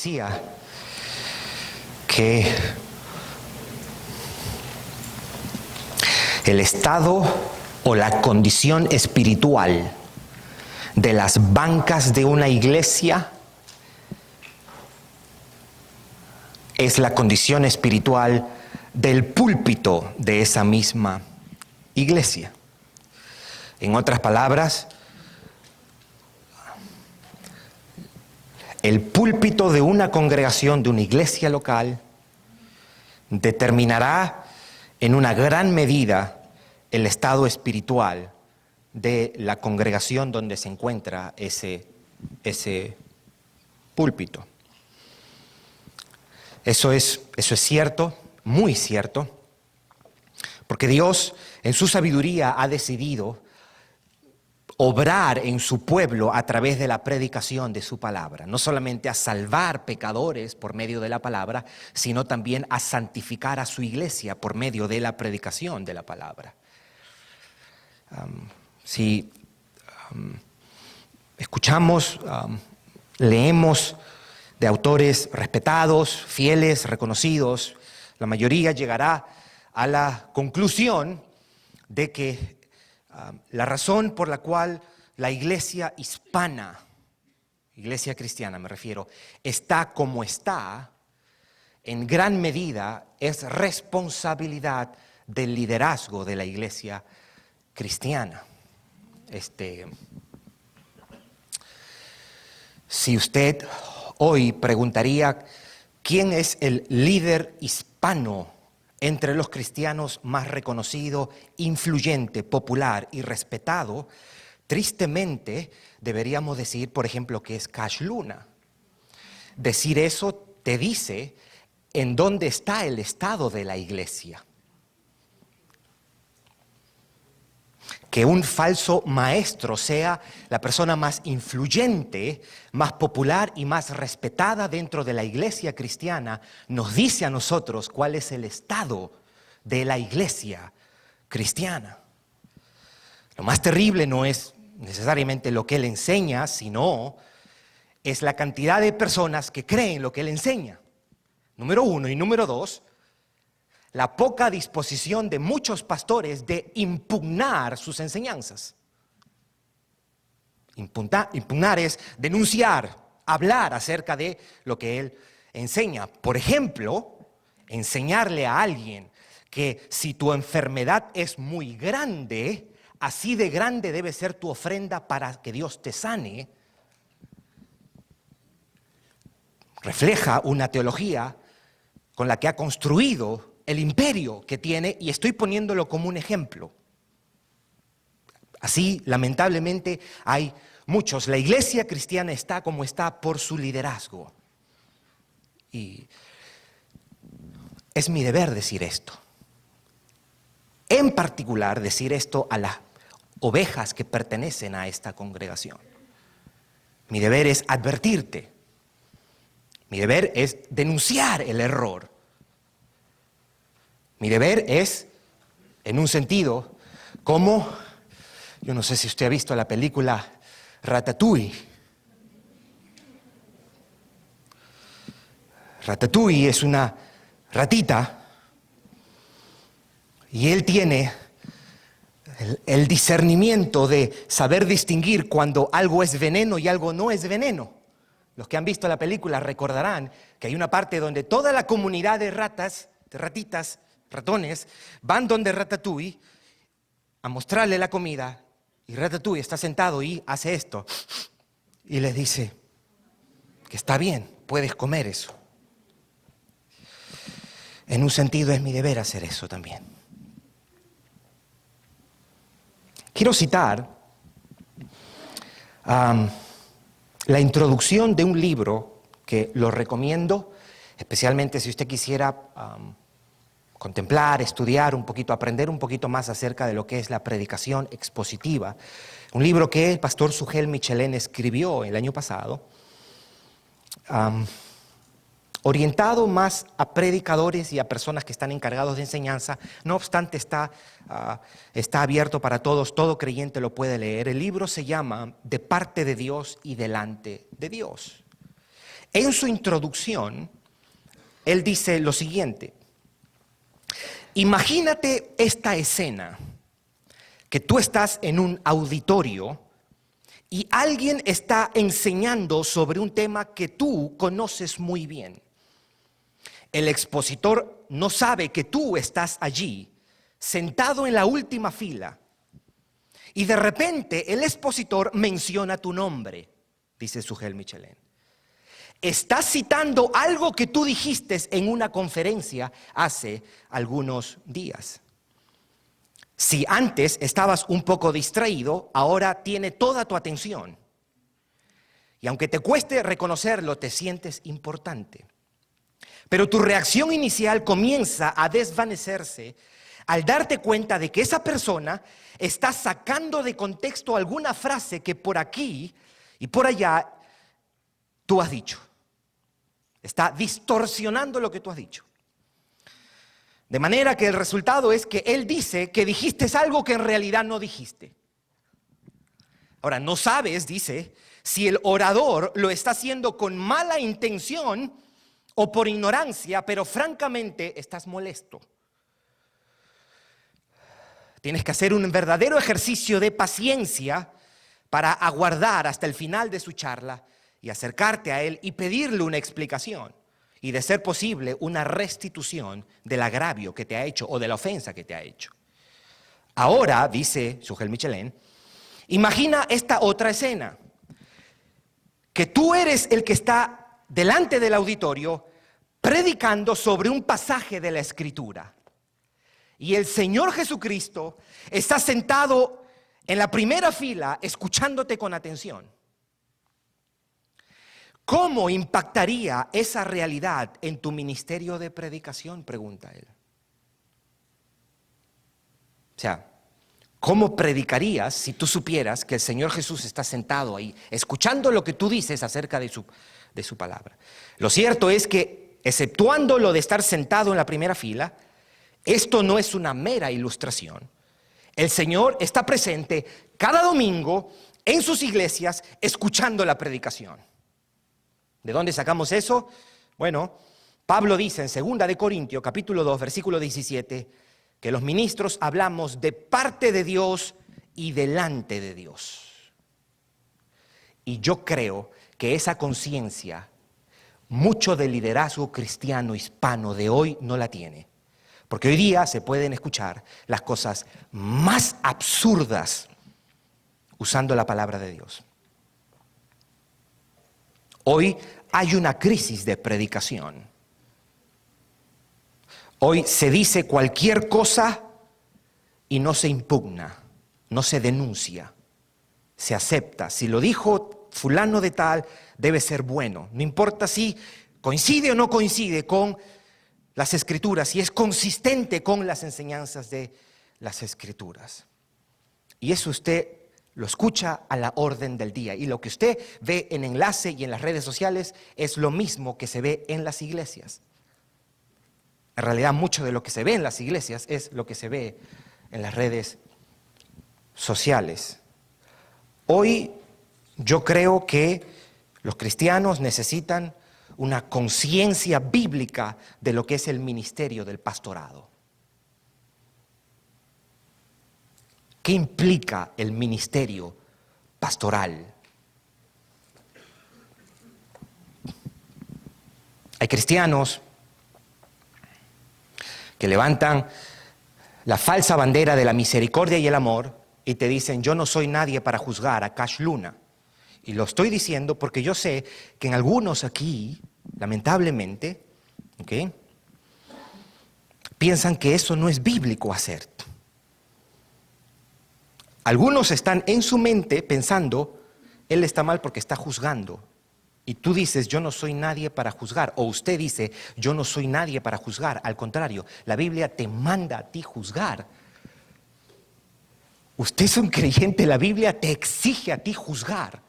decía que el estado o la condición espiritual de las bancas de una iglesia es la condición espiritual del púlpito de esa misma iglesia. En otras palabras, el púlpito de una congregación, de una iglesia local, determinará en una gran medida el estado espiritual de la congregación donde se encuentra ese púlpito. Eso es cierto, muy cierto, porque Dios en su sabiduría ha decidido obrar en su pueblo a través de la predicación de su palabra, no solamente a salvar pecadores por medio de la palabra, sino también a santificar a su iglesia por medio de la predicación de la palabra. Si escuchamos, leemos de autores respetados, fieles, reconocidos, la mayoría llegará a la conclusión de que la razón por la cual la iglesia hispana, iglesia cristiana me refiero, está como está, en gran medida es responsabilidad del liderazgo de la iglesia cristiana. Si usted hoy preguntaría quién es el líder hispano entre los cristianos más reconocido, influyente, popular y respetado, tristemente deberíamos decir, por ejemplo, que es Cash Luna. Decir eso te dice en dónde está el estado de la iglesia. Que un falso maestro sea la persona más influyente, más popular y más respetada dentro de la iglesia cristiana, nos dice a nosotros cuál es el estado de la iglesia cristiana. Lo más terrible no es necesariamente lo que él enseña, sino es la cantidad de personas que creen lo que él enseña. Número uno. Y número dos, la poca disposición de muchos pastores de impugnar sus enseñanzas. Impugnar es denunciar, hablar acerca de lo que él enseña. Por ejemplo, enseñarle a alguien que si tu enfermedad es muy grande, así de grande debe ser tu ofrenda para que Dios te sane, refleja una teología con la que ha construido el imperio que tiene, y estoy poniéndolo como un ejemplo. Así, lamentablemente, hay muchos. La iglesia cristiana está como está por su liderazgo. Y es mi deber decir esto. En particular, decir esto a las ovejas que pertenecen a esta congregación. Mi deber es advertirte. Mi deber es denunciar el error. Mi deber es, en un sentido, como, yo no sé si usted ha visto la película Ratatouille. Ratatouille es una ratita y él tiene el discernimiento de saber distinguir cuando algo es veneno y algo no es veneno. Los que han visto la película recordarán que hay una parte donde toda la comunidad de ratas, de ratitas, ratones, van donde Ratatouille a mostrarle la comida, y Ratatouille está sentado y hace esto y les dice que está bien, puedes comer eso. En un sentido es mi deber hacer eso también. Quiero citar la introducción de un libro que lo recomiendo, especialmente si usted quisiera contemplar, estudiar un poquito, aprender un poquito más acerca de lo que es la predicación expositiva. Un libro que el pastor Sugel Michelén escribió el año pasado, orientado más a predicadores y a personas que están encargados de enseñanza. No obstante, está abierto para todos, todo creyente lo puede leer. El libro se llama De parte de Dios y delante de Dios. En su introducción, él dice lo siguiente: imagínate esta escena, que tú estás en un auditorio y alguien está enseñando sobre un tema que tú conoces muy bien. El expositor no sabe que tú estás allí, sentado en la última fila, y de repente el expositor menciona tu nombre, dice Sujel Michelén. Estás citando algo que tú dijiste en una conferencia hace algunos días. Si antes estabas un poco distraído, ahora tiene toda tu atención. Y aunque te cueste reconocerlo, te sientes importante. Pero tu reacción inicial comienza a desvanecerse al darte cuenta de que esa persona está sacando de contexto alguna frase que por aquí y por allá tú has dicho. Está distorsionando lo que tú has dicho. De manera que el resultado es que él dice que dijiste algo que en realidad no dijiste. Ahora, no sabes, dice, si el orador lo está haciendo con mala intención o por ignorancia, pero francamente estás molesto. Tienes que hacer un verdadero ejercicio de paciencia para aguardar hasta el final de su charla y acercarte a él y pedirle una explicación. Y de ser posible, una restitución del agravio que te ha hecho o de la ofensa que te ha hecho. Ahora, dice Sujel Michelén, imagina esta otra escena. Que tú eres el que está delante del auditorio predicando sobre un pasaje de la Escritura. Y el Señor Jesucristo está sentado en la primera fila escuchándote con atención. ¿Cómo impactaría esa realidad en tu ministerio de predicación?, pregunta él. O sea, ¿cómo predicarías si tú supieras que el Señor Jesús está sentado ahí, escuchando lo que tú dices acerca de su palabra? Lo cierto es que, exceptuando lo de estar sentado en la primera fila, esto no es una mera ilustración. El Señor está presente cada domingo en sus iglesias escuchando la predicación. ¿De dónde sacamos eso? Bueno, Pablo dice en 2 Corintios, capítulo 2, versículo 17, que los ministros hablamos de parte de Dios y delante de Dios. Y yo creo que esa conciencia, mucho del liderazgo cristiano hispano de hoy no la tiene. Porque hoy día se pueden escuchar las cosas más absurdas usando la palabra de Dios. Hoy hay una crisis de predicación. Hoy se dice cualquier cosa y no se impugna, no se denuncia, se acepta. Si lo dijo fulano de tal, debe ser bueno. No importa si coincide o no coincide con las Escrituras, si es consistente con las enseñanzas de las Escrituras. Y eso usted lo escucha a la orden del día. Y lo que usted ve en enlace y en las redes sociales es lo mismo que se ve en las iglesias. En realidad, mucho de lo que se ve en las iglesias es lo que se ve en las redes sociales. Hoy yo creo que los cristianos necesitan una conciencia bíblica de lo que es el ministerio del pastorado. ¿Qué implica el ministerio pastoral? Hay cristianos que levantan la falsa bandera de la misericordia y el amor y te dicen: yo no soy nadie para juzgar a Cash Luna. Y lo estoy diciendo porque yo sé que en algunos aquí, lamentablemente, piensan que eso no es bíblico hacer. Algunos están en su mente pensando: él está mal porque está juzgando. Y tú dices: yo no soy nadie para juzgar. O usted dice: yo no soy nadie para juzgar. Al contrario, la Biblia te manda a ti juzgar. Usted es un creyente, la Biblia te exige a ti juzgar.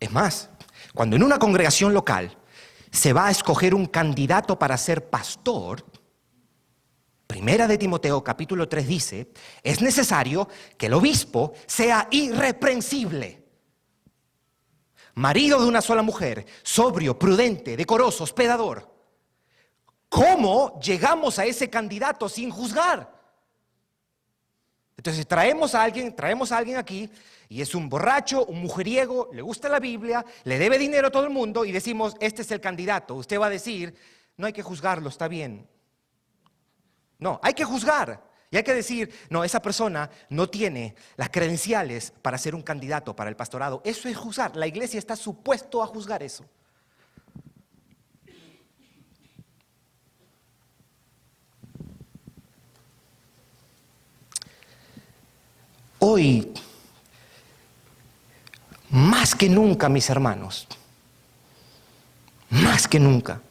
Es más, cuando en una congregación local se va a escoger un candidato para ser pastor, Primera de Timoteo capítulo 3 dice: es necesario que el obispo sea irreprensible. marido de una sola mujer, sobrio, prudente, decoroso, hospedador. ¿Cómo llegamos a ese candidato sin juzgar? Entonces traemos a alguien aquí y es un borracho, un mujeriego, le gusta la Biblia, le debe dinero a todo el mundo y decimos, este es el candidato. Usted va a decir, no hay que juzgarlo, está bien. No, hay que juzgar y hay que decir, no, esa persona no tiene las credenciales para ser un candidato para el pastorado. Eso es juzgar. La iglesia está supuesto a juzgar eso. Hoy, más que nunca, mis hermanos, más que nunca,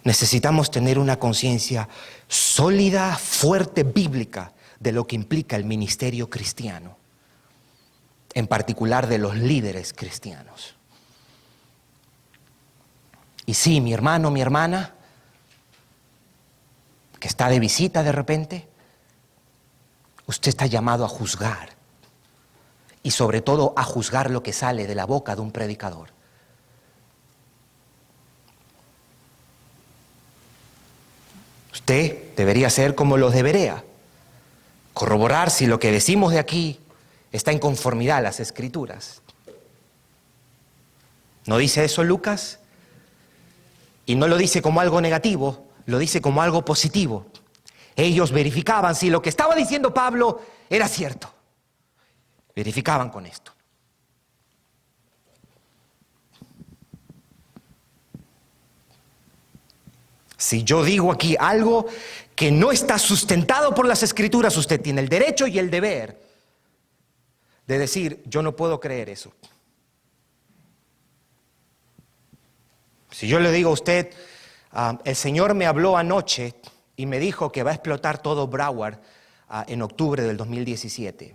necesitamos tener una conciencia sólida, fuerte, bíblica de lo que implica el ministerio cristiano, en particular de los líderes cristianos. Y sí, mi hermano, mi hermana, que está de visita de repente, usted está llamado a juzgar y sobre todo a juzgar lo que sale de la boca de un predicador. Usted debería ser como los de Berea, corroborar si lo que decimos de aquí está en conformidad a las Escrituras. ¿No dice eso Lucas? Y no lo dice como algo negativo, lo dice como algo positivo. Ellos verificaban si lo que estaba diciendo Pablo era cierto. Verificaban con esto. Si yo digo aquí algo que no está sustentado por las Escrituras, usted tiene el derecho y el deber de decir, yo no puedo creer eso. Si yo le digo a usted, el Señor me habló anoche y me dijo que va a explotar todo Broward en octubre del 2017.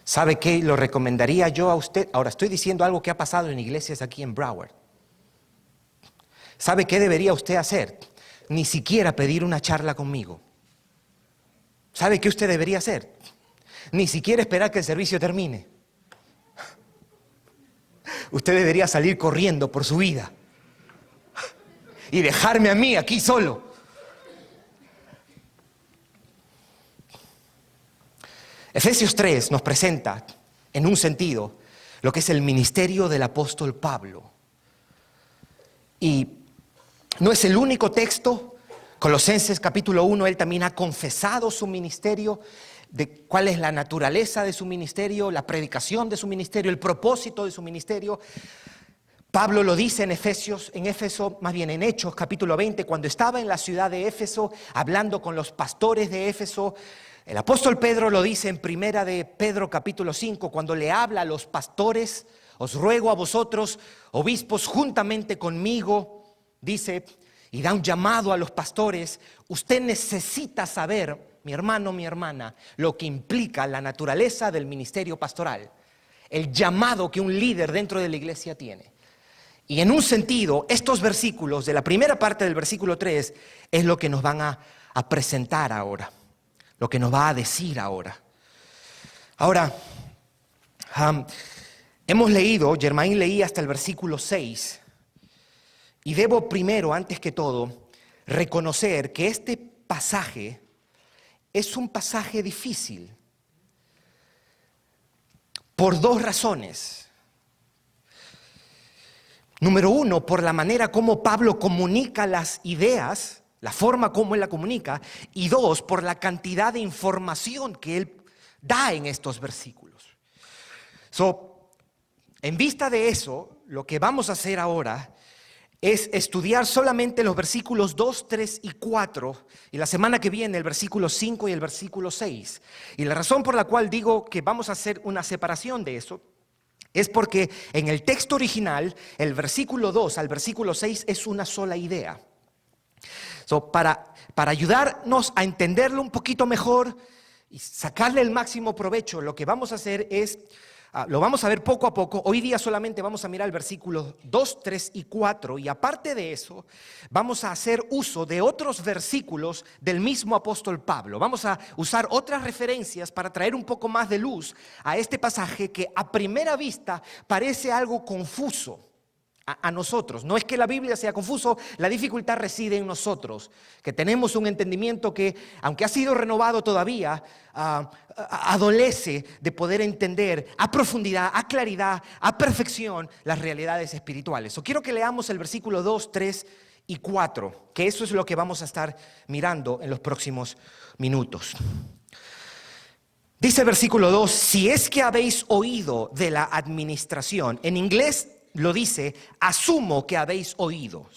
¿Sabe qué lo recomendaría yo a usted? Ahora estoy diciendo algo que ha pasado en iglesias aquí en Broward. ¿Sabe qué debería usted hacer? Ni siquiera pedir una charla conmigo. ¿Sabe qué usted debería hacer? Ni siquiera esperar que el servicio termine. Usted debería salir corriendo por su vida y dejarme a mí aquí solo. Efesios 3 nos presenta, en un sentido, lo que es el ministerio del apóstol Pablo. Y no es el único texto. Colosenses capítulo 1, él también ha confesado su ministerio, de cuál es la naturaleza de su ministerio, la predicación de su ministerio, el propósito de su ministerio. Pablo lo dice en en Hechos capítulo 20, cuando estaba en la ciudad de Éfeso, hablando con los pastores de Éfeso. El apóstol Pedro lo dice en primera de Pedro capítulo 5, cuando le habla a los pastores: os ruego a vosotros, obispos, juntamente conmigo, dice, y da un llamado a los pastores. Usted necesita saber, mi hermano, mi hermana, lo que implica la naturaleza del ministerio pastoral, el llamado que un líder dentro de la iglesia tiene. Y en un sentido, estos versículos, de la primera parte del versículo 3, es lo que nos van a presentar ahora, lo que nos va a decir ahora. Ahora, hemos leído, Germain leía hasta el versículo 6, y debo primero, antes que todo, reconocer que este pasaje es un pasaje difícil por dos razones. Número uno, por la manera como Pablo comunica las ideas, la forma como él la comunica, y dos, por la cantidad de información que él da en estos versículos. En vista de eso, lo que vamos a hacer ahora es estudiar solamente los versículos 2, 3 y 4, y la semana que viene el versículo 5 y el versículo 6. Y la razón por la cual digo que vamos a hacer una separación de eso es porque en el texto original, el versículo 2 al versículo 6 es una sola idea. Para ayudarnos a entenderlo un poquito mejor y sacarle el máximo provecho, lo que vamos a hacer es Lo vamos a ver poco a poco. Hoy día solamente vamos a mirar el versículo 2, 3 y 4. Y aparte de eso, vamos a hacer uso de otros versículos del mismo apóstol Pablo. Vamos a usar otras referencias para traer un poco más de luz a este pasaje que a primera vista parece algo confuso a nosotros. No es que la Biblia sea confuso, la dificultad reside en nosotros, que tenemos un entendimiento que, aunque ha sido renovado todavía, adolece de poder entender a profundidad, a claridad, a perfección las realidades espirituales. Quiero que leamos el versículo 2, 3 y 4, que eso es lo que vamos a estar mirando en los próximos minutos. Dice el versículo 2, si es que habéis oído de la administración. En inglés lo dice, asumo que habéis oído.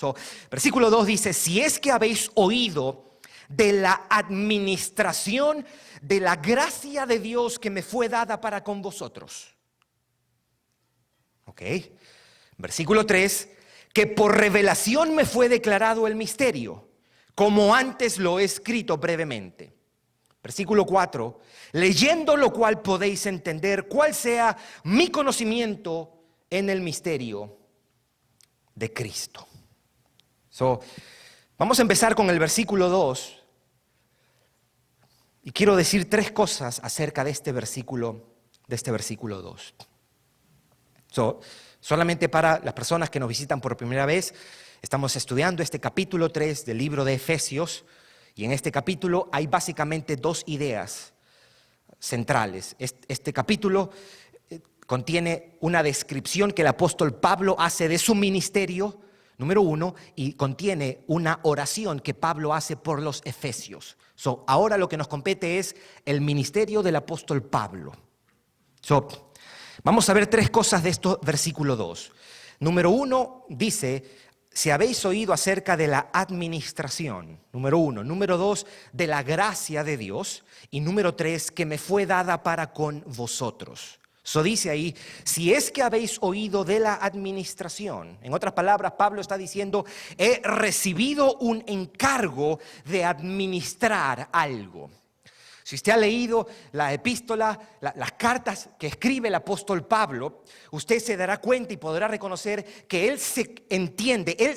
Versículo 2 dice, si es que habéis oído de la administración de la gracia de Dios que me fue dada para con vosotros. Ok. Versículo 3, que por revelación me fue declarado el misterio, como antes lo he escrito brevemente. Versículo 4, leyendo lo cual podéis entender cuál sea mi conocimiento en el misterio de Cristo. Vamos a empezar con el versículo 2 y quiero decir tres cosas acerca de este versículo 2. Solamente para las personas que nos visitan por primera vez, estamos estudiando este capítulo 3 del libro de Efesios y en este capítulo hay básicamente dos ideas centrales. Este capítulo contiene una descripción que el apóstol Pablo hace de su ministerio, número 1, y contiene una oración que Pablo hace por los efesios. Ahora lo que nos compete es el ministerio del apóstol Pablo. Vamos a ver tres cosas de esto, versículo 2. Número 1 dice, si habéis oído acerca de la administración, número 1. Número 2, de la gracia de Dios. Y número 3, que me fue dada para con vosotros. Dice ahí, si es que habéis oído de la administración. En otras palabras, Pablo está diciendo, he recibido un encargo de administrar algo. Si usted ha leído la epístola, las cartas que escribe el apóstol Pablo, usted se dará cuenta y podrá reconocer que él se entiende, él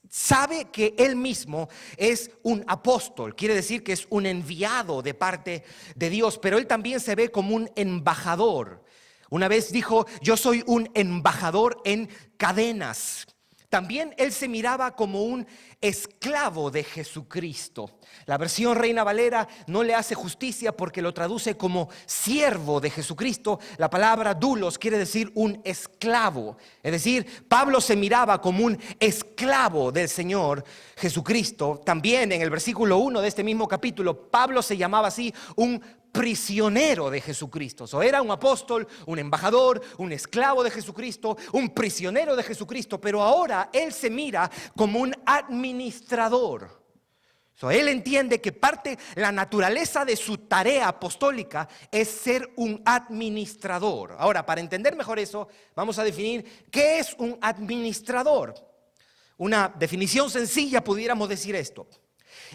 sabe que él mismo es un apóstol, quiere decir que es un enviado de parte de Dios, pero él también se ve como un embajador. Una vez dijo, yo soy un embajador en cadenas. También él se miraba como un esclavo de Jesucristo. La versión Reina Valera no le hace justicia porque lo traduce como siervo de Jesucristo. La palabra doulos quiere decir un esclavo. Es decir, Pablo se miraba como un esclavo del Señor Jesucristo. También en el versículo 1 de este mismo capítulo, Pablo se llamaba así un prisionero de Jesucristo. Era un apóstol, un embajador, un esclavo de Jesucristo, un prisionero de Jesucristo, pero ahora él se mira como un administrador. Él entiende que la naturaleza de su tarea apostólica es ser un administrador. Ahora, para entender mejor eso, vamos a definir qué es un administrador. Una definición sencilla pudiéramos decir esto.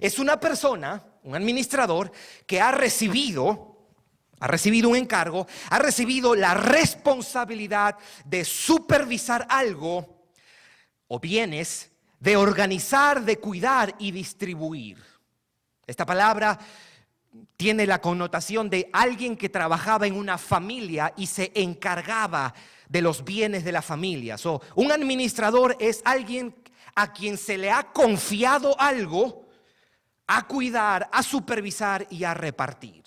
Es una persona, un administrador, que ha recibido un encargo, ha recibido la responsabilidad de supervisar algo o bienes, de organizar, de cuidar y distribuir. Esta palabra tiene la connotación de alguien que trabajaba en una familia y se encargaba de los bienes de la familia. Un administrador es alguien a quien se le ha confiado algo a cuidar, a supervisar y a repartir.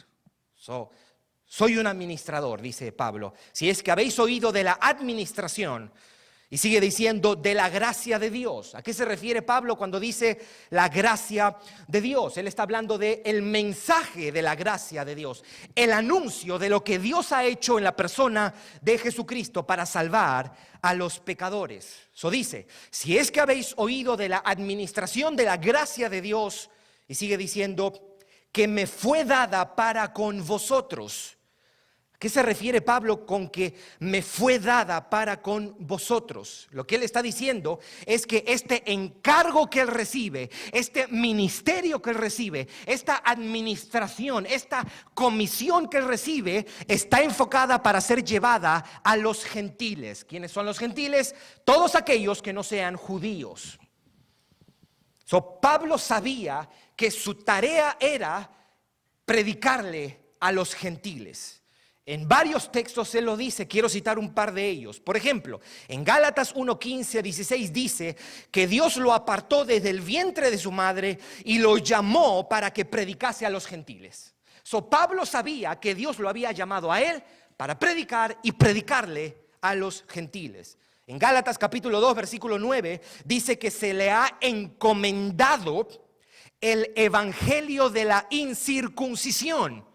Soy un administrador, dice Pablo. Si es que habéis oído de la administración, y sigue diciendo de la gracia de Dios. ¿A qué se refiere Pablo cuando dice la gracia de Dios? Él está hablando del mensaje de la gracia de Dios, el anuncio de lo que Dios ha hecho en la persona de Jesucristo para salvar a los pecadores. Dice, si es que habéis oído de la administración de la gracia de Dios, y sigue diciendo que me fue dada para con vosotros. ¿Qué se refiere Pablo con que me fue dada para con vosotros? Lo que él está diciendo es que este encargo que él recibe, este ministerio que él recibe, esta administración, esta comisión que él recibe, está enfocada para ser llevada a los gentiles. ¿Quiénes son los gentiles? Todos aquellos que no sean judíos. Pablo sabía que su tarea era predicarle a los gentiles. En varios textos él lo dice, quiero citar un par de ellos. Por ejemplo, en Gálatas 1:15-16 dice que Dios lo apartó desde el vientre de su madre y lo llamó para que predicase a los gentiles. Pablo sabía que Dios lo había llamado a él para predicar y predicarle a los gentiles. En Gálatas capítulo 2, versículo 9, dice que se le ha encomendado el evangelio de la incircuncisión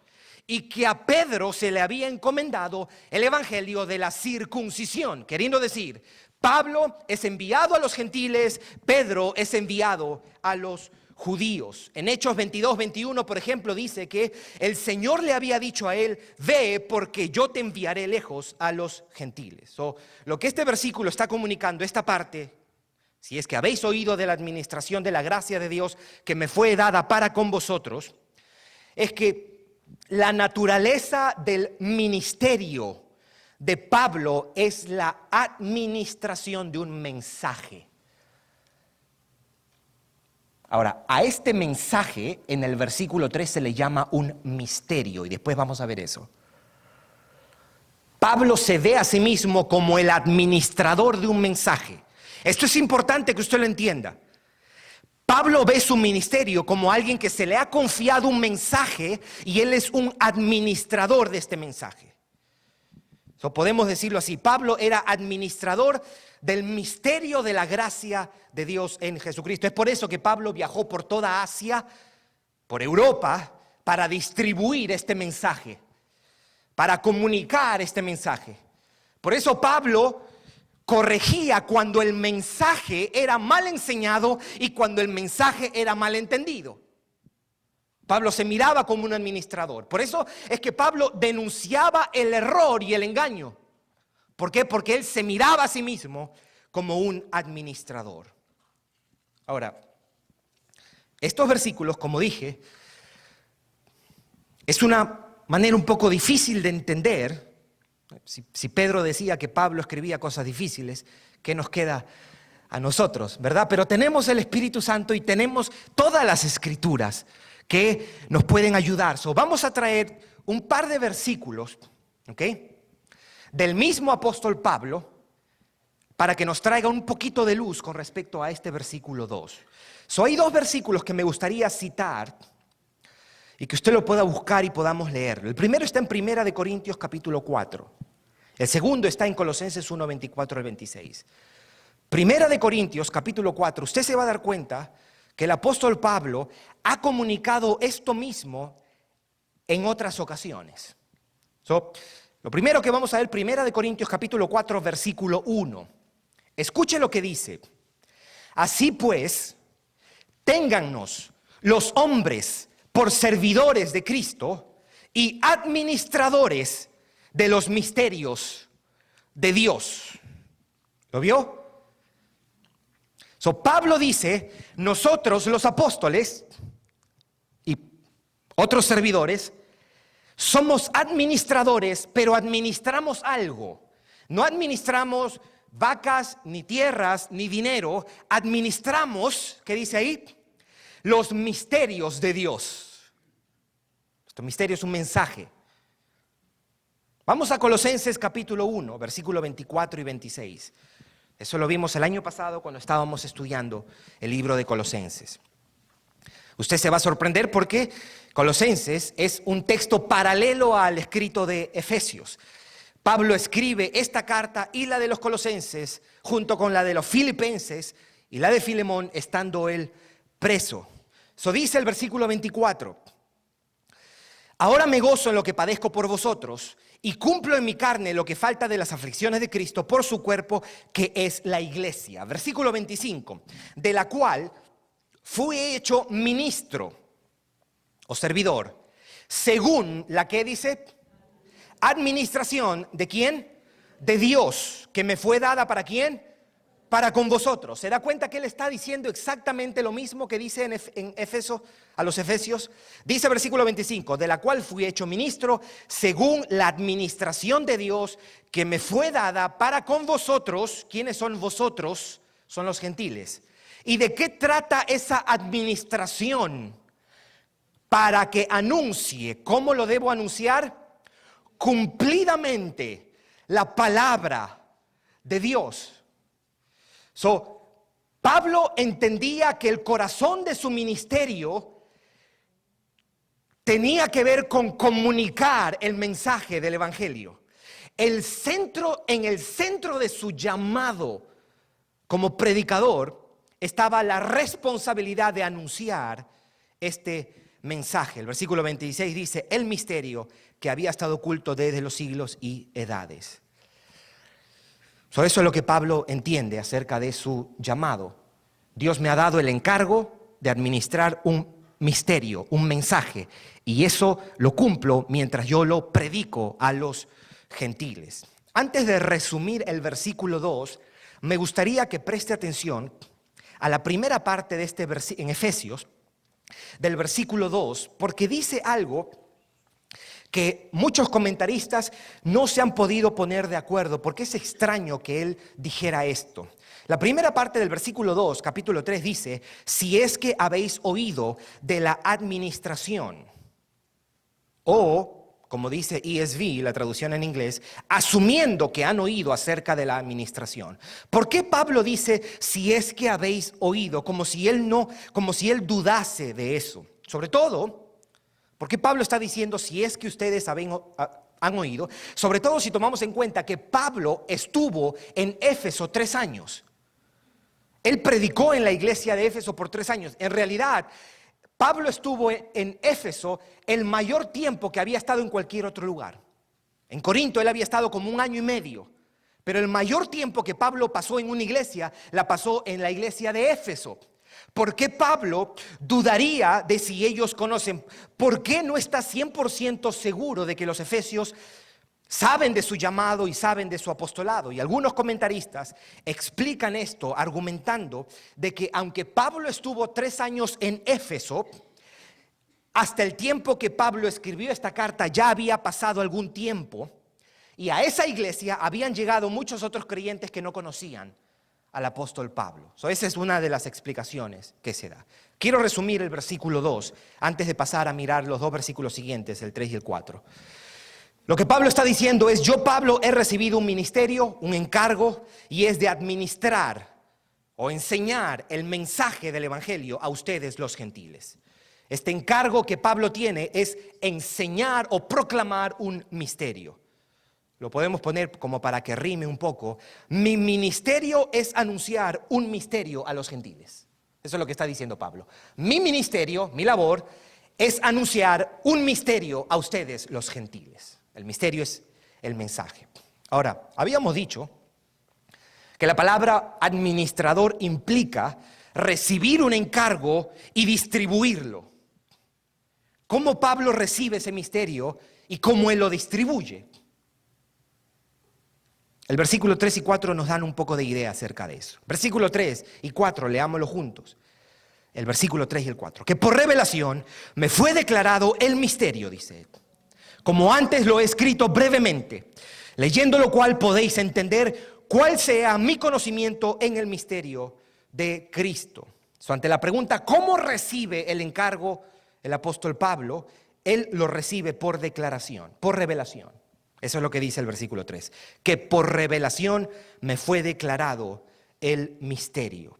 y que a Pedro se le había encomendado el evangelio de la circuncisión. Queriendo decir, Pablo es enviado a los gentiles, Pedro es enviado a los judíos. En Hechos 22-21, por ejemplo, dice que el Señor le había dicho a él: ve, porque yo te enviaré lejos a los gentiles. Lo que este versículo está comunicando, esta parte, si es que habéis oído de la administración de la gracia de Dios que me fue dada para con vosotros, es que la naturaleza del ministerio de Pablo es la administración de un mensaje. Ahora, a este mensaje en el versículo 3 se le llama un misterio, y después vamos a ver eso. Pablo se ve a sí mismo como el administrador de un mensaje. Esto es importante que usted lo entienda. Pablo ve su ministerio como alguien que se le ha confiado un mensaje y él es un administrador de este mensaje. Podemos decirlo así: Pablo era administrador del misterio de la gracia de Dios en Jesucristo. Es por eso que Pablo viajó por toda Asia, por Europa, para distribuir este mensaje, para comunicar este mensaje. Por eso Pablo corregía cuando el mensaje era mal enseñado y cuando el mensaje era mal entendido. Pablo se miraba como un administrador. Por eso es que Pablo denunciaba el error y el engaño. ¿Por qué? Porque él se miraba a sí mismo como un administrador. Ahora, estos versículos, como dije, es una manera un poco difícil de entender. Si Pedro decía que Pablo escribía cosas difíciles, ¿qué nos queda a nosotros, verdad? Pero tenemos el Espíritu Santo y tenemos todas las Escrituras que nos pueden ayudar. Vamos a traer un par de versículos, ¿ok?, del mismo apóstol Pablo, para que nos traiga un poquito de luz con respecto a este versículo 2. Hay dos versículos que me gustaría citar y que usted lo pueda buscar y podamos leerlo. El primero está en 1 Corintios capítulo 4. El segundo está en Colosenses 1, 24 al 26. 1 Corintios capítulo 4, usted se va a dar cuenta que el apóstol Pablo ha comunicado esto mismo en otras ocasiones. Lo primero que vamos a ver, 1 Corintios capítulo 4, versículo 1. Escuche lo que dice: así pues, téngannos los hombres por servidores de Cristo y administradores de los misterios de Dios. ¿Lo vio? Pablo dice: nosotros los apóstoles y otros servidores somos administradores, pero administramos algo. No administramos vacas, ni tierras, ni dinero. Administramos, ¿qué dice ahí? Los misterios de Dios. Este misterio es un mensaje. Vamos a Colosenses capítulo 1, versículo 24 y 26. Eso lo vimos el año pasado cuando estábamos estudiando el libro de Colosenses. Usted se va a sorprender porque Colosenses es un texto paralelo al escrito de Efesios. Pablo escribe esta carta y la de los Colosenses junto con la de los Filipenses y la de Filemón, estando él preso. Dice el versículo 24: ahora me gozo en lo que padezco por vosotros y cumplo en mi carne lo que falta de las aflicciones de Cristo por su cuerpo, que es la iglesia. Versículo 25, de la cual fui hecho ministro o servidor, según la que dice administración, ¿de quién? De Dios, que me fue dada, ¿para quién? Para con vosotros. ¿Se da cuenta que él está diciendo exactamente lo mismo que dice en Éfeso, a los Efesios? Dice versículo 25, de la cual fui hecho ministro según la administración de Dios que me fue dada para con vosotros. ¿Quiénes son vosotros? Son los gentiles. ¿Y de qué trata esa administración? Para que anuncie. ¿Cómo lo debo anunciar? Cumplidamente la palabra de Dios. Pablo entendía que el corazón de su ministerio tenía que ver con comunicar el mensaje del evangelio. En el centro de su llamado como predicador estaba la responsabilidad de anunciar este mensaje. El versículo 26 dice, el misterio que había estado oculto desde los siglos y edades. Eso es lo que Pablo entiende acerca de su llamado. Dios me ha dado el encargo de administrar un misterio, un mensaje, y eso lo cumplo mientras yo lo predico a los gentiles. Antes de resumir el versículo 2, me gustaría que preste atención a la primera parte de este versículo en Efesios, del versículo 2, porque dice algo que muchos comentaristas no se han podido poner de acuerdo, porque es extraño que él dijera esto. La primera parte del versículo 2, capítulo 3, dice, si es que habéis oído de la administración, o, como dice ESV, la traducción en inglés, asumiendo que han oído acerca de la administración. ¿Por qué Pablo dice, si es que habéis oído, como si él dudase de eso? Sobre todo, porque Pablo está diciendo, si es que ustedes han oído, sobre todo si tomamos en cuenta que Pablo estuvo en Éfeso 3 años. Él predicó en la iglesia de Éfeso por 3 años. En realidad, Pablo estuvo en Éfeso el mayor tiempo que había estado en cualquier otro lugar. En Corinto él había estado como 1 año y medio. Pero el mayor tiempo que Pablo pasó en una iglesia, la pasó en la iglesia de Éfeso. ¿Por qué Pablo dudaría de si ellos conocen? ¿Por qué no está 100% seguro de que los efesios saben de su llamado y saben de su apostolado? Y algunos comentaristas explican esto argumentando de que aunque Pablo estuvo 3 años en Éfeso, hasta el tiempo que Pablo escribió esta carta ya había pasado algún tiempo, y a esa iglesia habían llegado muchos otros creyentes que no conocían al apóstol Pablo. Esa es una de las explicaciones que se da. Quiero resumir el versículo 2 antes de pasar a mirar los 2 versículos siguientes, el 3 y el 4. Lo que Pablo está diciendo es, yo Pablo he recibido un ministerio, un encargo, y es de administrar o enseñar el mensaje del evangelio a ustedes los gentiles. Este encargo que Pablo tiene es enseñar o proclamar un misterio. Lo podemos poner como para que rime un poco. Mi ministerio es anunciar un misterio a los gentiles. Eso es lo que está diciendo Pablo. Mi ministerio, mi labor, es anunciar un misterio a ustedes los gentiles. El misterio es el mensaje. Ahora, habíamos dicho que la palabra administrador implica recibir un encargo y distribuirlo. ¿Cómo Pablo recibe ese misterio y cómo él lo distribuye? El versículo 3 y 4 nos dan un poco de idea acerca de eso. Versículo 3 y 4, leámoslo juntos. El versículo 3 y el 4. Que por revelación me fue declarado el misterio, dice, como antes lo he escrito brevemente, leyendo lo cual podéis entender cuál sea mi conocimiento en el misterio de Cristo. Ante la pregunta, ¿cómo recibe el encargo el apóstol Pablo? Él lo recibe por declaración, por revelación. Eso es lo que dice el versículo 3, que por revelación me fue declarado el misterio.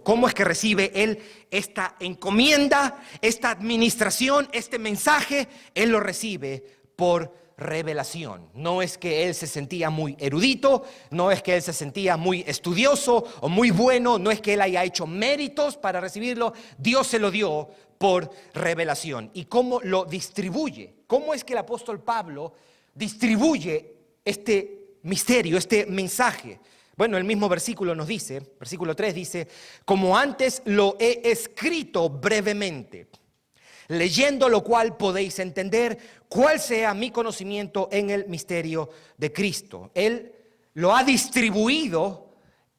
¿Cómo es que recibe él esta encomienda, esta administración, este mensaje? Él lo recibe por revelación. No es que él se sentía muy erudito, no es que él se sentía muy estudioso o muy bueno, no es que él haya hecho méritos para recibirlo. Dios se lo dio por revelación. ¿Y cómo lo distribuye? ¿Cómo es que el apóstol Pablo distribuye este misterio, este mensaje? Bueno, el mismo versículo nos dice, versículo 3 dice, como antes lo he escrito brevemente, leyendo lo cual podéis entender cuál sea mi conocimiento en el misterio de Cristo. Él lo ha distribuido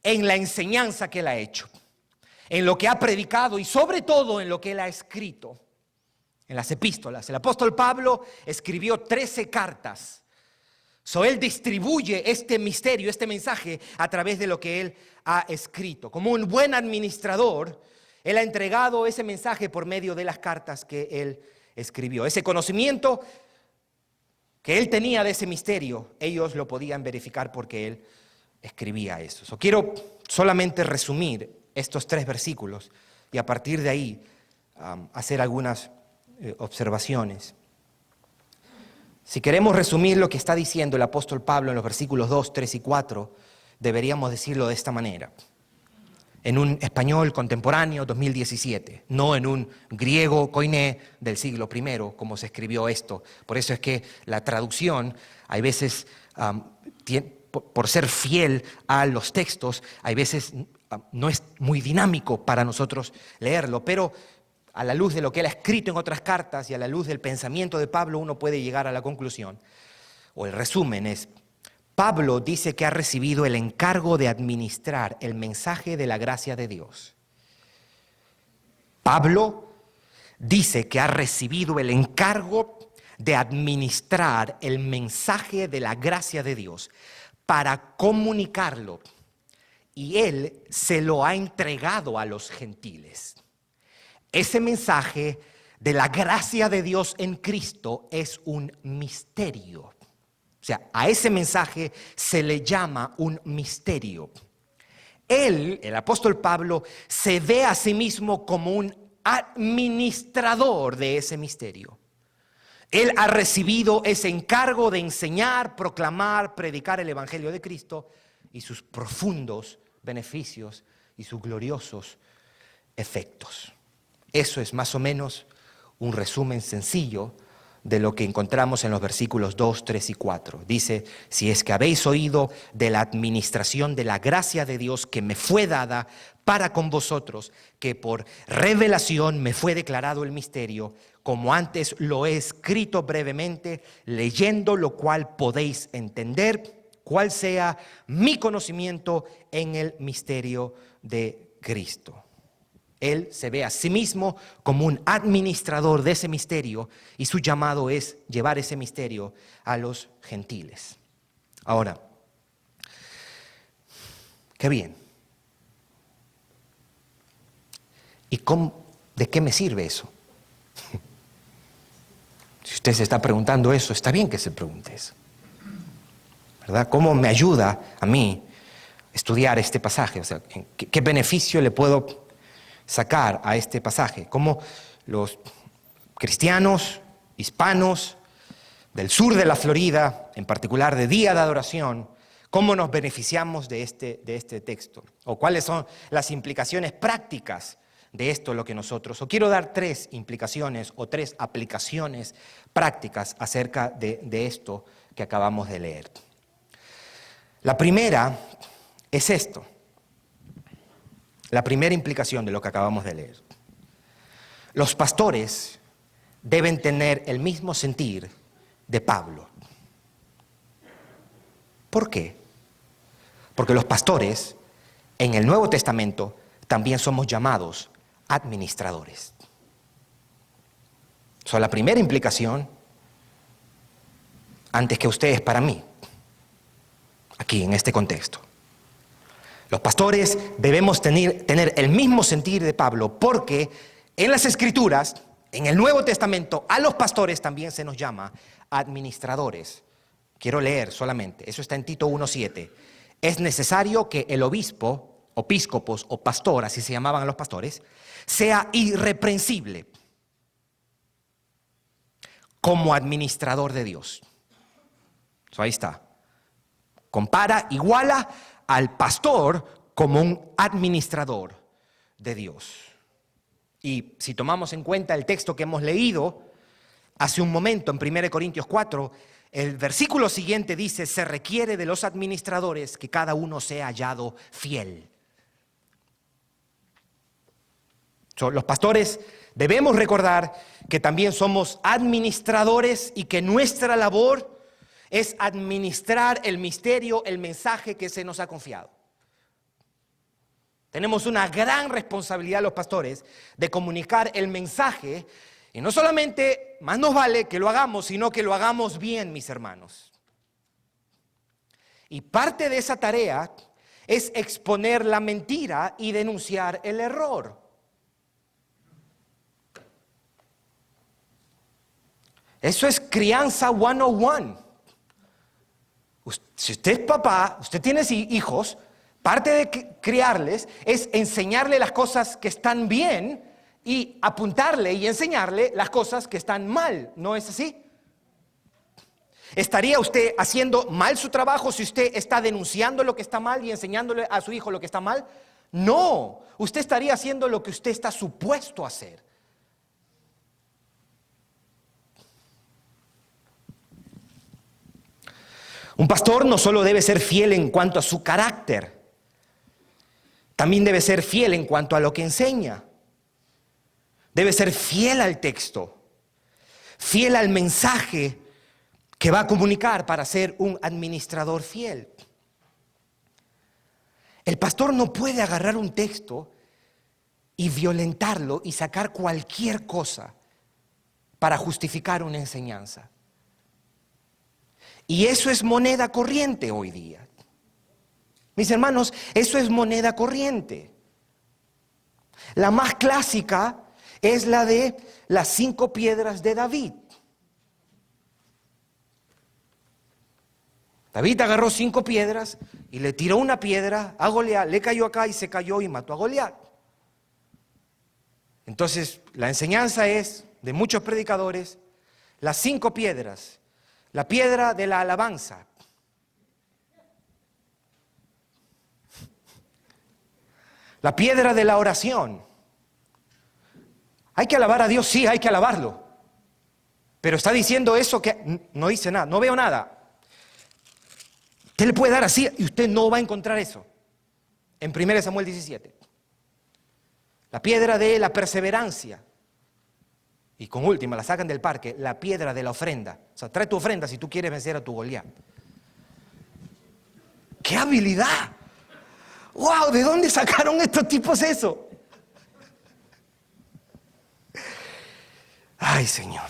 en la enseñanza que él ha hecho, en lo que ha predicado y sobre todo en lo que él ha escrito, en las epístolas. El apóstol Pablo escribió 13 cartas. Él distribuye este misterio, este mensaje a través de lo que él ha escrito. Como un buen administrador, él ha entregado ese mensaje por medio de las cartas que él escribió. Ese conocimiento que él tenía de ese misterio, ellos lo podían verificar porque él escribía eso. Quiero solamente resumir estos 3 versículos y a partir de ahí hacer algunas observaciones. Si queremos resumir lo que está diciendo el apóstol Pablo en los versículos 2, 3 y 4, deberíamos decirlo de esta manera. En un español contemporáneo 2017, no en un griego koiné del siglo I, como se escribió esto. Por eso es que la traducción, hay veces, por ser fiel a los textos, hay veces no es muy dinámico para nosotros leerlo, pero a la luz de lo que él ha escrito en otras cartas y a la luz del pensamiento de Pablo, uno puede llegar a la conclusión, o el resumen es: Pablo dice que ha recibido el encargo de administrar el mensaje de la gracia de Dios. Pablo dice que ha recibido el encargo de administrar el mensaje de la gracia de Dios para comunicarlo, y él se lo ha entregado a los gentiles. Ese mensaje de la gracia de Dios en Cristo es un misterio. O sea, a ese mensaje se le llama un misterio. Él, el apóstol Pablo, se ve a sí mismo como un administrador de ese misterio. Él ha recibido ese encargo de enseñar, proclamar, predicar el evangelio de Cristo y sus profundos beneficios y sus gloriosos efectos. Eso es más o menos un resumen sencillo de lo que encontramos en los versículos 2, 3 y 4. Dice: si es que habéis oído de la administración de la gracia de Dios que me fue dada para con vosotros, que por revelación me fue declarado el misterio, como antes lo he escrito brevemente, leyendo lo cual podéis entender cuál sea mi conocimiento en el misterio de Cristo. Él se ve a sí mismo como un administrador de ese misterio y su llamado es llevar ese misterio a los gentiles. Ahora, qué bien. ¿Y de qué me sirve eso? Si usted se está preguntando eso, está bien que se pregunte eso, ¿verdad? ¿Cómo me ayuda a mí estudiar este pasaje? O sea, ¿qué beneficio le puedo sacar a este pasaje? ¿Cómo los cristianos, hispanos, del sur de la Florida, en particular de Día de Adoración, cómo nos beneficiamos de este texto? ¿O cuáles son las implicaciones prácticas de esto lo que nosotros? O quiero dar 3 implicaciones o 3 aplicaciones prácticas acerca de esto que acabamos de leer. La primera es esto. La primera implicación de lo que acabamos de leer. Los pastores deben tener el mismo sentir de Pablo. ¿Por qué? Porque los pastores en el Nuevo Testamento también somos llamados administradores. La primera implicación, antes que ustedes, para mí, aquí en este contexto. Los pastores debemos tener el mismo sentir de Pablo, porque en las Escrituras, en el Nuevo Testamento, a los pastores también se nos llama administradores. Quiero leer solamente, eso está en Tito 1:7. Es necesario que el obispo, episcopos o pastor, así se llamaban a los pastores, sea irreprensible como administrador de Dios. Ahí está. Compara, iguala al pastor como un administrador de Dios. Y si tomamos en cuenta el texto que hemos leído hace un momento en 1 Corintios 4, el versículo siguiente dice: se requiere de los administradores que cada uno sea hallado fiel. Los pastores debemos recordar que también somos administradores y que nuestra labor es administrar el misterio, el mensaje que se nos ha confiado. Tenemos una gran responsabilidad los pastores de comunicar el mensaje, y no solamente más nos vale que lo hagamos, sino que lo hagamos bien, mis hermanos. Y parte de esa tarea es exponer la mentira y denunciar el error. Eso es crianza 101. Si usted es papá, usted tiene hijos, parte de criarles es enseñarle las cosas que están bien y apuntarle y enseñarle las cosas que están mal. ¿No es así? ¿Estaría usted haciendo mal su trabajo si usted está denunciando lo que está mal y enseñándole a su hijo lo que está mal? No, usted estaría haciendo lo que usted está supuesto a hacer. Un pastor no solo debe ser fiel en cuanto a su carácter, también debe ser fiel en cuanto a lo que enseña. Debe ser fiel al texto, fiel al mensaje que va a comunicar para ser un administrador fiel. El pastor no puede agarrar un texto y violentarlo y sacar cualquier cosa para justificar una enseñanza. Y eso es moneda corriente hoy día. Mis hermanos, eso es moneda corriente. La más clásica es la de las 5 piedras de David. David agarró 5 piedras y le tiró una piedra a Goliat, le cayó acá y se cayó y mató a Goliat. Entonces, la enseñanza es de muchos predicadores, las 5 piedras. La piedra de la alabanza. La piedra de la oración. Hay que alabar a Dios, sí, hay que alabarlo. Pero está diciendo eso que no dice nada, no veo nada. Usted le puede dar así y usted no va a encontrar eso. En 1 Samuel 17. La piedra de la perseverancia. Y con última, la sacan del parque, la piedra de la ofrenda. O sea, trae tu ofrenda si tú quieres vencer a tu Goliat. ¡Qué habilidad! ¡Wow! ¿De dónde sacaron estos tipos eso? ¡Ay, Señor!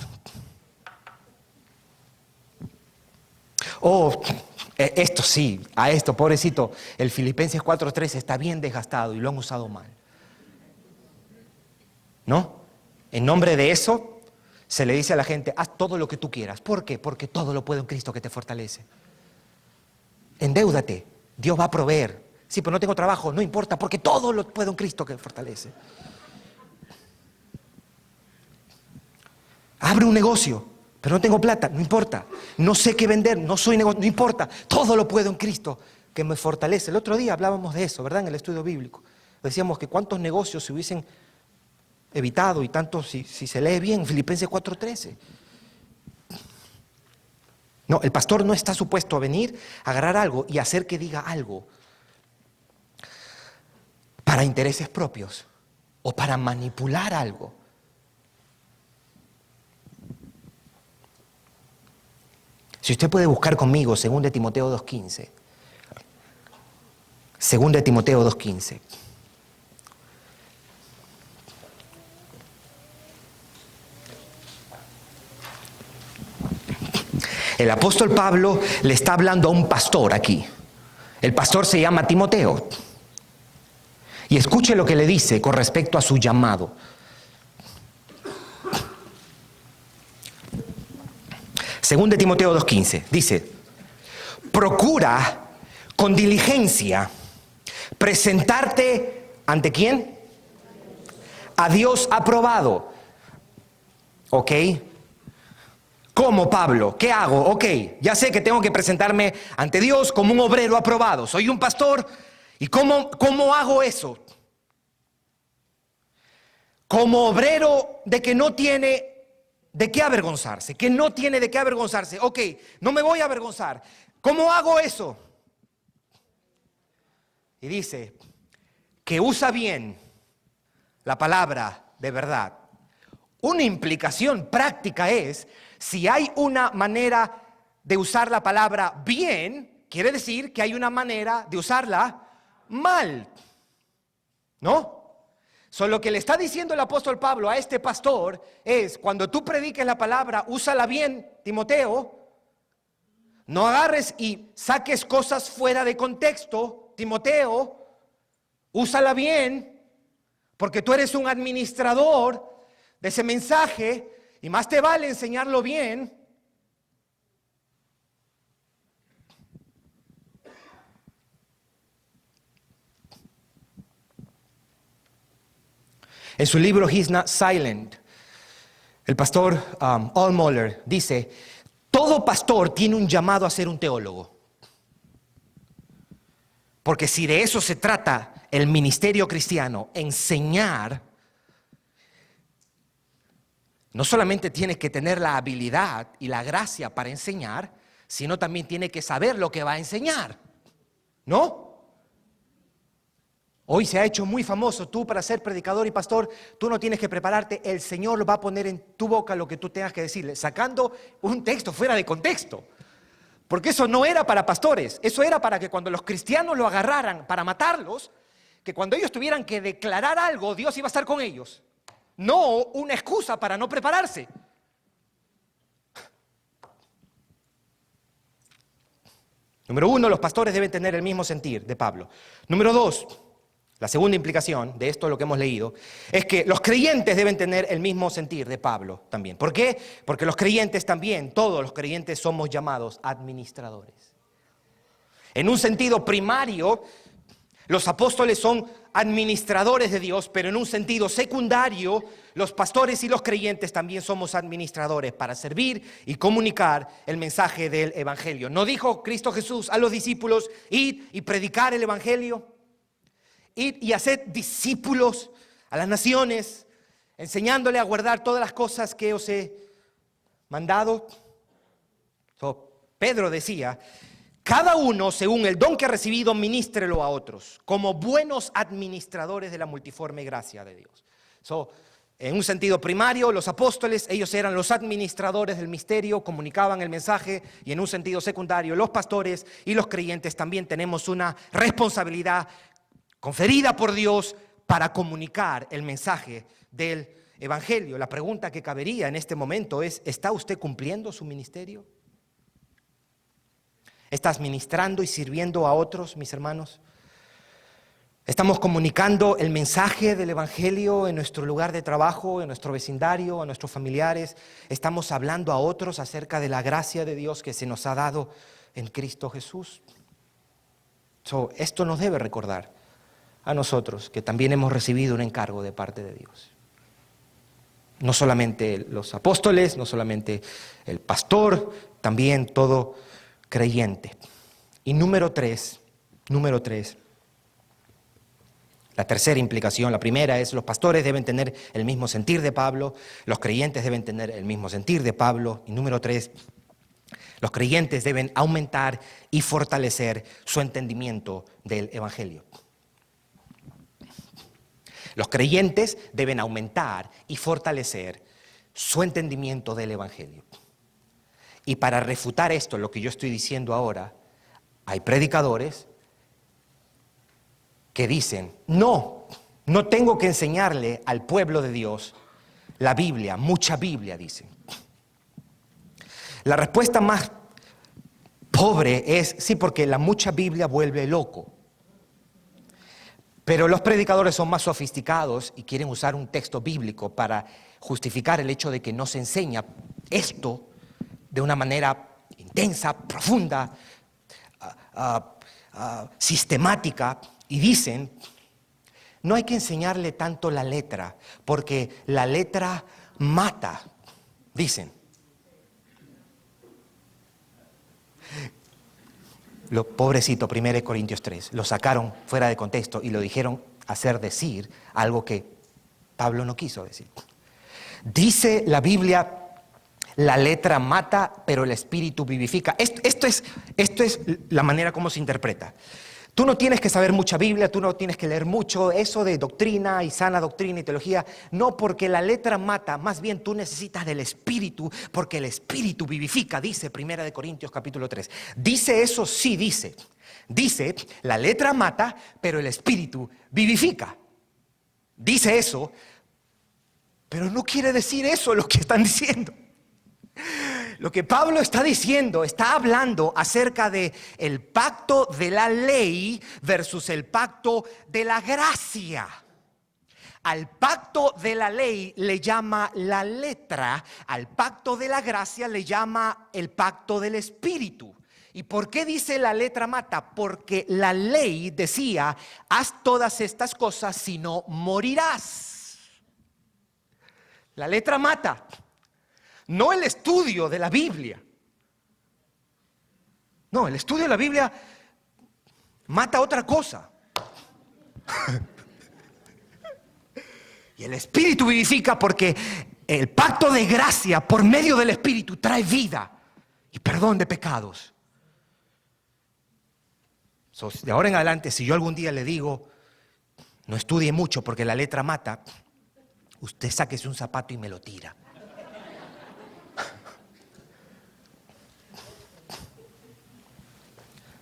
Oh, esto sí, a esto, pobrecito, el Filipenses 4:13 está bien desgastado y lo han usado mal. ¿No? En nombre de eso, se le dice a la gente, haz todo lo que tú quieras. ¿Por qué? Porque todo lo puedo en Cristo que te fortalece. Endeúdate, Dios va a proveer. Sí, pero no tengo trabajo, no importa, porque todo lo puedo en Cristo que fortalece. Abre un negocio, pero no tengo plata, no importa. No sé qué vender, no soy negocio, no importa. Todo lo puedo en Cristo que me fortalece. El otro día hablábamos de eso, ¿verdad? En el estudio bíblico. Decíamos que cuántos negocios se hubiesen evitado y tanto si se lee bien Filipenses 4:13. No, el pastor no está supuesto a venir, a agarrar algo y hacer que diga algo para intereses propios o para manipular algo. Si usted puede buscar conmigo 2 Timoteo 2:15. 2 Timoteo 2:15. El apóstol Pablo le está hablando a un pastor aquí. El pastor se llama Timoteo. Y escuche lo que le dice con respecto a su llamado. 2 Timoteo 2:15 dice: procura con diligencia presentarte ante ¿quién? A Dios aprobado. ¿Ok? ¿Cómo, Pablo? ¿Qué hago? Ok, ya sé que tengo que presentarme ante Dios como un obrero aprobado. Soy un pastor. ¿Y cómo hago eso? Como obrero de que no tiene de qué avergonzarse, que no tiene de qué avergonzarse. Ok, no me voy a avergonzar. ¿Cómo hago eso? Y dice que usa bien la palabra de verdad. Una implicación práctica es, si hay una manera de usar la palabra bien, quiere decir que hay una manera de usarla mal, ¿no? Lo que le está diciendo el apóstol Pablo a este pastor es, cuando tú prediques la palabra, úsala bien, Timoteo. No agarres y saques cosas fuera de contexto, Timoteo. Úsala bien, porque tú eres un administrador de ese mensaje y más te vale enseñarlo bien. En su libro He's Not Silent, el pastor Allmuller dice, todo pastor tiene un llamado a ser un teólogo. Porque si de eso se trata el ministerio cristiano, enseñar, no solamente tiene que tener la habilidad y la gracia para enseñar, sino también tiene que saber lo que va a enseñar, ¿no? Hoy se ha hecho muy famoso, tú para ser predicador y pastor, tú no tienes que prepararte, el Señor va a poner en tu boca lo que tú tengas que decirle, sacando un texto fuera de contexto. Porque eso no era para pastores, eso era para que cuando los cristianos lo agarraran para matarlos, que cuando ellos tuvieran que declarar algo, Dios iba a estar con ellos. No una excusa para no prepararse. Número 1, los pastores deben tener el mismo sentir de Pablo. Número 2, la segunda implicación de esto, lo que hemos leído, es que los creyentes deben tener el mismo sentir de Pablo también. ¿Por qué? Porque los creyentes también, todos los creyentes somos llamados administradores. En un sentido primario, los apóstoles son administradores de Dios, pero en un sentido secundario, los pastores y los creyentes también somos administradores para servir y comunicar el mensaje del evangelio. ¿No dijo Cristo Jesús a los discípulos, id y predicar el evangelio? Id y haced discípulos a las naciones, enseñándole a guardar todas las cosas que os he mandado. Pedro decía, cada uno según el don que ha recibido, ministrelo a otros, como buenos administradores de la multiforme gracia de Dios. En un sentido primario, los apóstoles, ellos eran los administradores del misterio, comunicaban el mensaje, y en un sentido secundario, los pastores y los creyentes también tenemos una responsabilidad conferida por Dios para comunicar el mensaje del evangelio. La pregunta que cabería en este momento es, ¿está usted cumpliendo su ministerio? ¿Estás ministrando y sirviendo a otros, mis hermanos? ¿Estamos comunicando el mensaje del evangelio en nuestro lugar de trabajo, en nuestro vecindario, a nuestros familiares? ¿Estamos hablando a otros acerca de la gracia de Dios que se nos ha dado en Cristo Jesús? Esto nos debe recordar a nosotros que también hemos recibido un encargo de parte de Dios. No solamente los apóstoles, no solamente el pastor, también todo creyente. Y número tres, la tercera implicación, la primera es los pastores deben tener el mismo sentir de Pablo, los creyentes deben tener el mismo sentir de Pablo. Y número 3, los creyentes deben aumentar y fortalecer su entendimiento del evangelio. Los creyentes deben aumentar y fortalecer su entendimiento del evangelio. Y para refutar esto, lo que yo estoy diciendo ahora, hay predicadores que dicen, no tengo que enseñarle al pueblo de Dios la Biblia, mucha Biblia, dicen. La respuesta más pobre es, sí, porque la mucha Biblia vuelve loco. Pero los predicadores son más sofisticados y quieren usar un texto bíblico para justificar el hecho de que no se enseña esto de una manera intensa, profunda, sistemática, y dicen, no hay que enseñarle tanto la letra, porque la letra mata, dicen. Pobrecito, 1 Corintios 3, lo sacaron fuera de contexto y lo dijeron hacer decir algo que Pablo no quiso decir. Dice la Biblia, la letra mata, pero el espíritu vivifica. Esto es la manera como se interpreta. Tú no tienes que saber mucha Biblia, tú no tienes que leer mucho, eso de doctrina y sana doctrina y teología, no, porque la letra mata, más bien tú necesitas del Espíritu, porque el Espíritu vivifica, dice 1 Corintios capítulo 3. Dice eso, sí dice. Dice, la letra mata, pero el Espíritu vivifica. Dice eso, pero no quiere decir eso lo que están diciendo. Lo que Pablo está diciendo, está hablando acerca de el pacto de la ley versus el pacto de la gracia. Al pacto de la ley le llama la letra, al pacto de la gracia le llama el pacto del Espíritu. ¿Y por qué dice la letra mata? Porque la ley decía, haz todas estas cosas si no morirás. La letra mata. No el estudio de la Biblia. No, el estudio de la Biblia mata otra cosa. Y el Espíritu vivifica porque el pacto de gracia por medio del Espíritu trae vida y perdón de pecados. De ahora en adelante, si yo algún día le digo, no estudie mucho porque la letra mata, usted sáquese un zapato y me lo tira.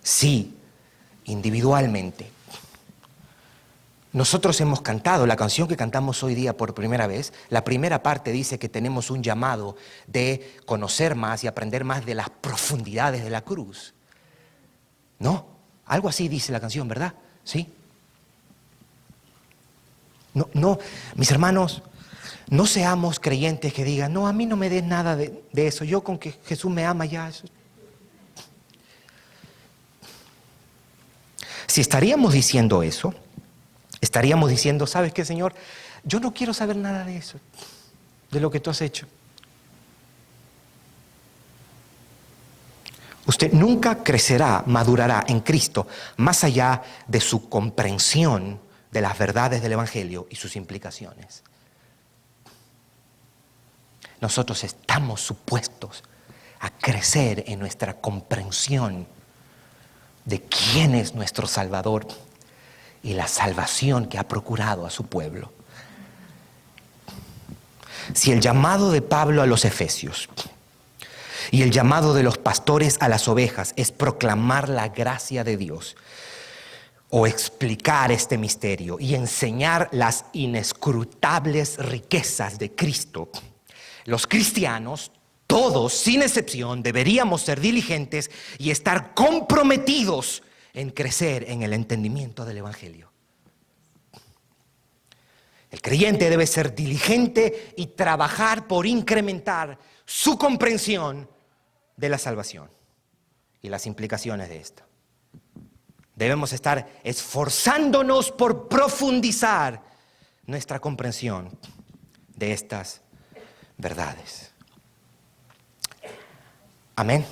Sí, individualmente. Nosotros hemos cantado la canción que cantamos hoy día por primera vez. La primera parte dice que tenemos un llamado de conocer más y aprender más de las profundidades de la cruz. ¿No? Algo así dice la canción, ¿verdad? ¿Sí? No, mis hermanos, no seamos creyentes que digan, no, a mí no me des nada de eso. Yo con que Jesús me ama ya. Eso. Si estaríamos diciendo eso, estaríamos diciendo, ¿sabes qué, Señor? Yo no quiero saber nada de eso, de lo que tú has hecho. Usted nunca crecerá, madurará en Cristo más allá de su comprensión de las verdades del Evangelio y sus implicaciones. Nosotros estamos supuestos a crecer en nuestra comprensión de quién es nuestro Salvador y la salvación que ha procurado a su pueblo. Si el llamado de Pablo a los Efesios y el llamado de los pastores a las ovejas es proclamar la gracia de Dios o explicar este misterio y enseñar las inescrutables riquezas de Cristo, los cristianos, todos, sin excepción, deberíamos ser diligentes y estar comprometidos en crecer en el entendimiento del Evangelio. El creyente debe ser diligente y trabajar por incrementar su comprensión de la salvación y las implicaciones de esto. Debemos estar esforzándonos por profundizar nuestra comprensión de estas verdades. Amén.